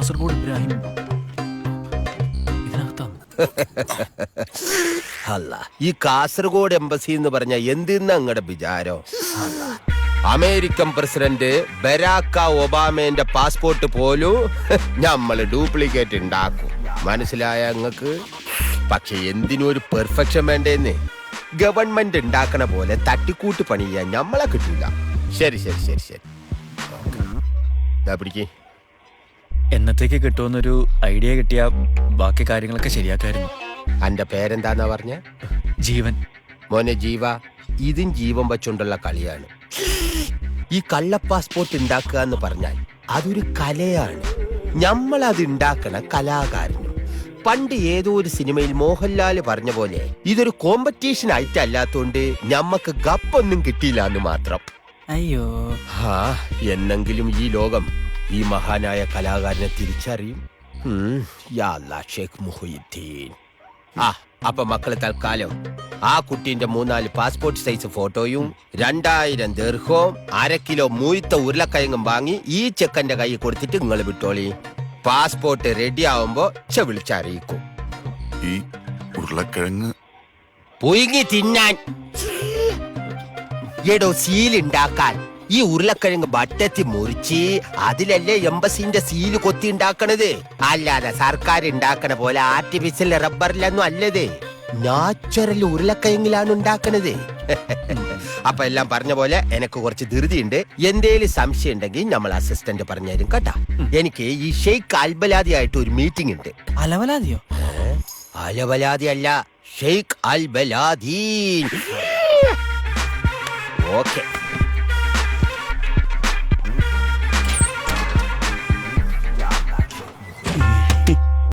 കാസർഗോഡ് ഇബ്രാഹിം ഇതിനകത്താണ്. അല്ല, ഈ കാസർഗോഡ് എംബസി എന്ന് പറഞ്ഞ എന്തിന്ന് അങ്ങടെ വിചാരം? അമേരിക്കൻ പ്രസിഡന്റ് ബരാക്ക ഒബാമേന്റെ പാസ്പോർട്ട് പോലും നമ്മള് ഡ്യൂപ്ലിക്കേറ്റ് ഉണ്ടാക്കും. മനസ്സിലായ അങ്ങക്ക്? പക്ഷെ എന്തിനും ഒരു പെർഫെക്ഷൻ വേണ്ടേന്ന്. ഗവൺമെന്റ് ഉണ്ടാക്കണ പോലെ തട്ടിക്കൂട്ട് പണി ചെയ്യാൻ നമ്മളെ കിട്ടില്ല. ശരി ശരി ശരി ശരി, പിടിക്ക്. എന്നത്തേക്ക് കിട്ടുമെന്നൊരു ഐഡിയ കിട്ടിയ ബാക്കി കാര്യങ്ങളൊക്കെ ശരിയാക്കായിരുന്നു. അന്റെ പേരെന്താന്നാ പറഞ്ഞ? ജീവൻ. മോനെ ജീവ, ഇതും ജീവൻ വച്ചുകൊണ്ടുള്ള കളിയാണ്. ഈ കള്ള പാസ്പോർട്ട് ഉണ്ടാക്കുക എന്ന് പറഞ്ഞാൽ അതൊരു കലയാണ്. നമ്മളത് ഉണ്ടാക്കണ കലാകാരനും. പണ്ട് ഏതോ ഒരു സിനിമയിൽ മോഹൻലാൽ പറഞ്ഞ പോലെ ഇതൊരു കോമ്പറ്റീഷൻ ആയിട്ടല്ലാത്തോണ്ട് ഞമ്മക്ക് ഗപ്പൊന്നും കിട്ടിയില്ല എന്ന് മാത്രം. അയ്യോ, എന്നെങ്കിലും ഈ ലോകം ഈ മഹാനായ കലാകാരനെ തിരിച്ചറിയും. യാ അല്ലാ, ഷേഖ് മുഹീദ്ദീൻ. അപ്പൊ മക്കള് തൽക്കാലം ആ കുട്ടീന്റെ 3-4 പാസ്പോർട്ട് സൈസ് ഫോട്ടോയും 2000 ദിർഹവും 1/2 കിലോ മൂത്ത ഉരുളക്കിഴങ്ങും വാങ്ങി ഈ ചെക്കന്റെ കൈ കൊടുത്തിട്ട് നിങ്ങൾ വിട്ടോളി. പാസ്പോർട്ട് റെഡി ആവുമ്പോ വിളിച്ചറിയിക്കും. ഈ ഉരുളക്കിഴങ്ങ് പുഴുങ്ങി തിന്നാൻ. എടോ, സീലുണ്ടാക്കാൻ ഈ ഉരുളക്കിഴങ്ങ് ബട്ടത്തി മുറിച്ച് അതിലല്ലേ എംബസിന്റെ സീല് കൊത്തി ഉണ്ടാക്കണത്. അല്ലാതെ സർക്കാർ ഉണ്ടാക്കണ പോലെ ആർട്ടിഫിഷ്യൽ റബ്ബറിലൊന്നും അല്ലത്. നാച്ചുറൽ ഉരുളക്കിഴങ്ങിലാണ് ഉണ്ടാക്കണത്. അപ്പൊ എല്ലാം പറഞ്ഞ പോലെ എനിക്ക് കുറച്ച് ധൃതിയുണ്ട്. എന്തേലും സംശയം ഉണ്ടെങ്കിൽ നമ്മൾ അസിസ്റ്റന്റ് പറഞ്ഞുതരും കേട്ടാ. എനിക്ക് ഈ ഷെയ്ഖ് അൽബലാദി ആയിട്ട് ഒരു മീറ്റിംഗ് ഉണ്ട്. അലവലാതിയോ? അലവലാദി അല്ല, ഷെയ്ഖ് അൽബലാദീൻ. ഓക്കെ.